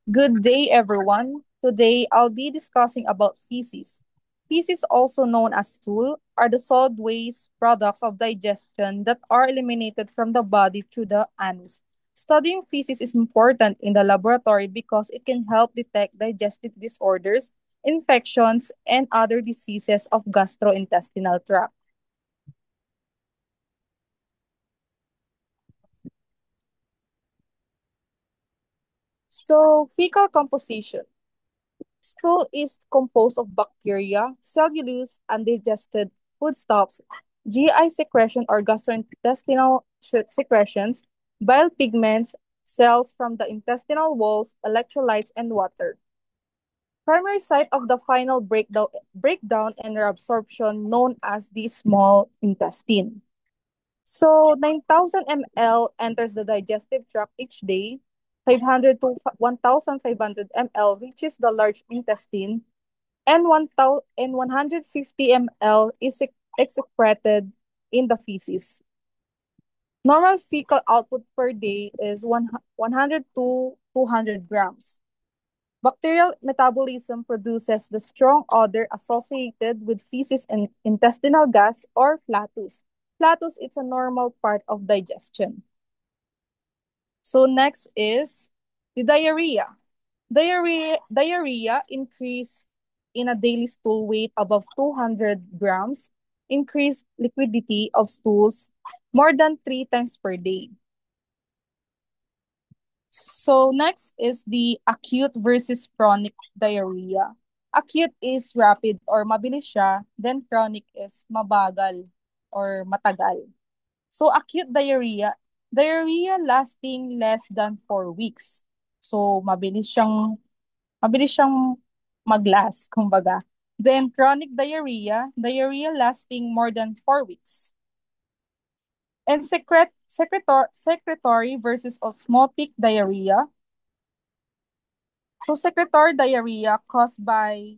Good day, everyone. Today, I'll be discussing about feces. Feces, also known as stool, are the solid waste products of digestion that are eliminated from the body through the anus. Studying feces is important in the laboratory because it can help detect digestive disorders, infections, and other diseases of gastrointestinal tract. So, fecal composition. Stool is composed of bacteria, cellulose, undigested foodstuffs, GI secretion or gastrointestinal secretions, bile pigments, cells from the intestinal walls, electrolytes, and water. Primary site of the final breakdown and reabsorption known as the small intestine. So 9,000 ml enters the digestive tract each day. 500 to 1,500 ml reaches the large intestine, and 150 ml is excreted in the feces. Normal fecal output per day is 100 to 200 grams. Bacterial metabolism produces the strong odor associated with feces and intestinal gas or flatus. Flatus is a normal part of digestion. So next is the diarrhea. Diarrhea increase in a daily stool weight above 200 grams, increase liquidity of stools more than 3 times per day. So next is the acute versus chronic diarrhea. Acute is rapid or mabilis siya, then chronic is mabagal or matagal. So acute diarrhea lasting less than 4 weeks. So mabilis siyang mag-last, kumbaga. Then chronic diarrhea lasting more than 4 weeks. And secretory versus osmotic diarrhea. So secretory diarrhea caused by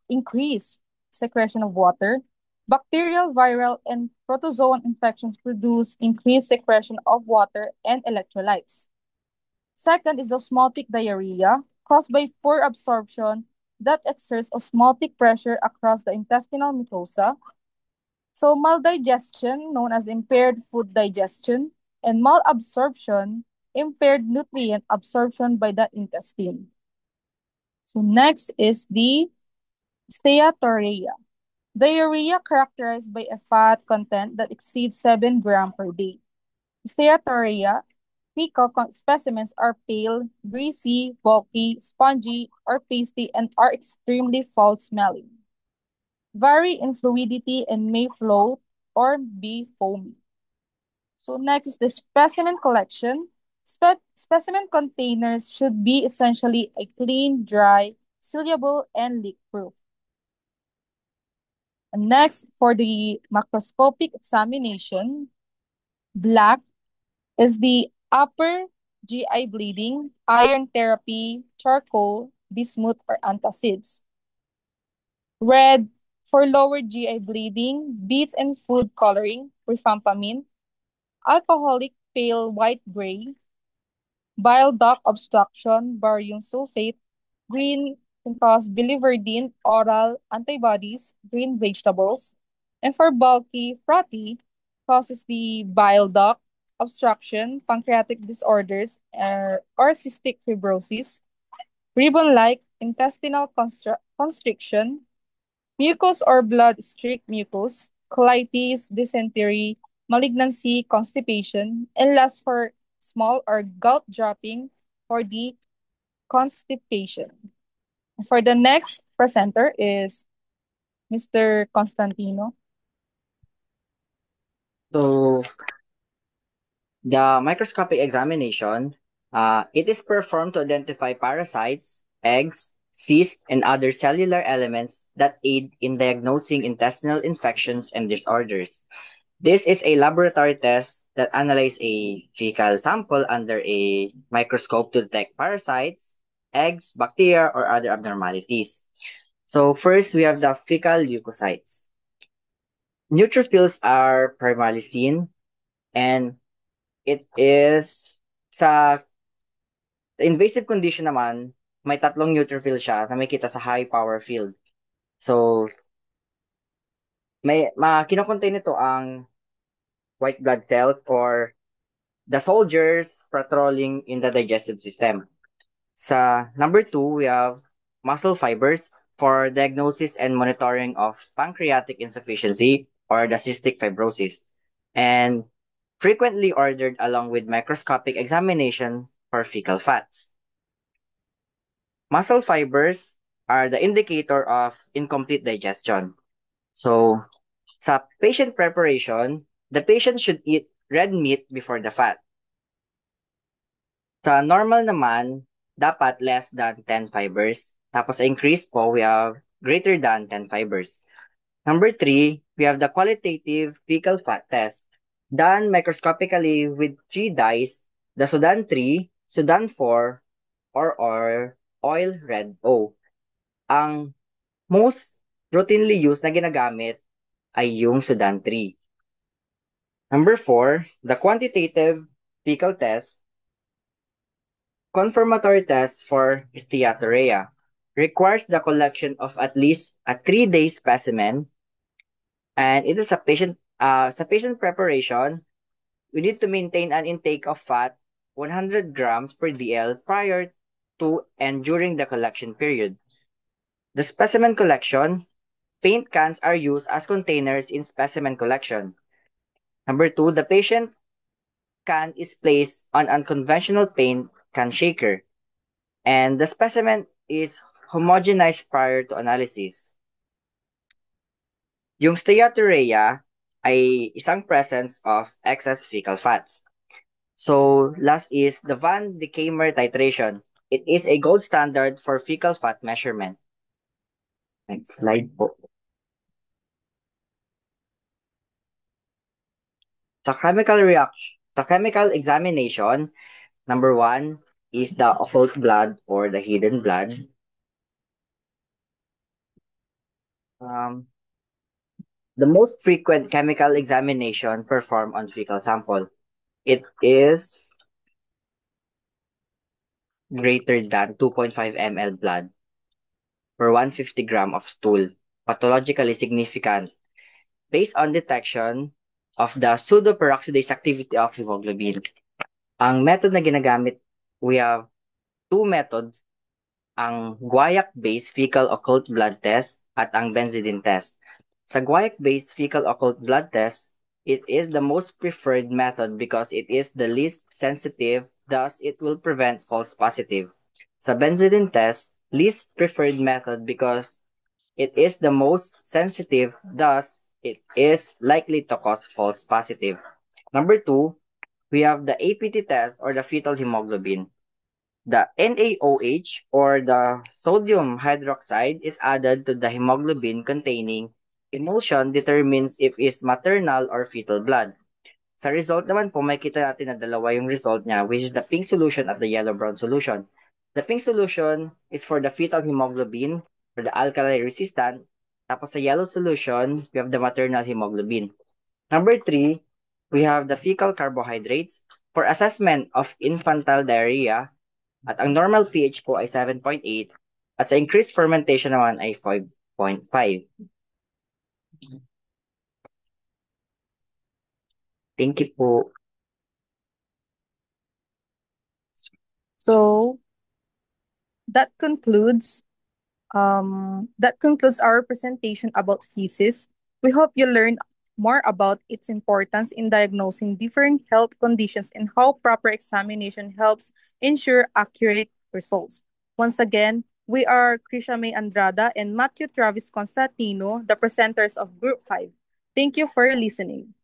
increased secretion of water. Bacterial, viral, and protozoan infections produce increased secretion of water and electrolytes. Second is osmotic diarrhea caused by poor absorption that exerts osmotic pressure across the intestinal mucosa. So maldigestion, known as impaired food digestion, and malabsorption, impaired nutrient absorption by the intestine. So next is the steatorrhea. Diarrhea characterized by a fat content that exceeds 7 grams per day. Steatorrhea specimens are pale, greasy, bulky, spongy, or pasty and are extremely foul smelling. Vary in fluidity and may float or be foamy. So next is the specimen collection. Specimen containers should be essentially a clean, dry, sealable, and leak-proof. And next, for the macroscopic examination, black is the upper GI bleeding, iron therapy, charcoal, bismuth, or antacids. Red for lower GI bleeding, beets and food coloring, rifampicin, alcoholic pale white-gray, bile duct obstruction, barium sulfate, green can cause biliverdin, oral antibodies, green vegetables, and for bulky, frothy, causes the bile duct obstruction, pancreatic disorders, or cystic fibrosis, ribbon-like intestinal constriction, mucus or blood-streaked mucus, colitis, dysentery, malignancy, constipation, and last for small or gout dropping for the constipation. For the next presenter is Mr. Constantino. So the microscopic examination, it is performed to identify parasites, eggs, cysts, and other cellular elements that aid in diagnosing intestinal infections and disorders. This is a laboratory test that analyzes a fecal sample under a microscope to detect parasites, eggs, bacteria, or other abnormalities. So first, we have the fecal leukocytes. Neutrophils are primarily seen, and it is sa Sa invasive condition naman, may tatlong neutrophil siya na may kita sa high power field. So, kinokontain nito ang white blood cells or the soldiers patrolling in the digestive system. Sa number 2, we have muscle fibers for diagnosis and monitoring of pancreatic insufficiency or the cystic fibrosis, and frequently ordered along with microscopic examination for fecal fats. Muscle fibers are the indicator of incomplete digestion. So, sa patient preparation, the patient should eat red meat before the fat. Sa normal naman, dapat less than 10 fibers. Tapos sa increased po, we have greater than 10 fibers. Number 3, we have the qualitative fecal fat test. Done microscopically with 3 dyes, the Sudan 3, Sudan 4, or oil red O. Ang most routinely used na ginagamit ay yung Sudan 3. Number 4, the quantitative fecal test. Confirmatory test for steatorrhea requires the collection of at least a 3-day specimen, and it is a sa patient preparation, we need to maintain an intake of fat 100 grams per DL prior to and during the collection period. The specimen collection, paint cans are used as containers in specimen collection. Number 2, the patient can is placed on unconventional paint can shaker, and the specimen is homogenized prior to analysis. Yung steatorrhea ay isang presence of excess fecal fats. So, last is the Van de Kamer titration. It is a gold standard for fecal fat measurement. Next slide po. Sa chemical examination, number 1 is the occult blood or the hidden blood. The most frequent chemical examination performed on fecal sample. It is greater than 2.5 ml blood per 150 gram of stool, pathologically significant, based on detection of the pseudoperoxidase activity of hemoglobin. Ang method na ginagamit, we have two methods, ang guaiac-based fecal occult blood test at ang benzidine test. Sa guaiac-based fecal occult blood test, it is the most preferred method because it is the least sensitive, thus it will prevent false positive. Sa benzidine test, least preferred method because it is the most sensitive, thus it is likely to cause false positive. Number 2, we have the APT test or the fetal hemoglobin. The NaOH or the sodium hydroxide is added to the hemoglobin containing emulsion determines if is maternal or fetal blood. Sa result naman po, makikita natin na dalawa yung result niya, which is the pink solution at the yellow-brown solution. The pink solution is for the fetal hemoglobin or the alkali resistant. Tapos sa yellow solution, we have the maternal hemoglobin. Number 3, we have the fecal carbohydrates. For assessment of infantile diarrhea, at ang normal pH po ay 7.8 at sa increased fermentation naman ay 5.5. Thank you po. So that concludes our presentation about feces. We hope you learned more about its importance in diagnosing different health conditions and how proper examination helps ensure accurate results. Once again, we are Krisha May Andrada and Matthew Travis Constantino, the presenters of Group 5. Thank you for listening.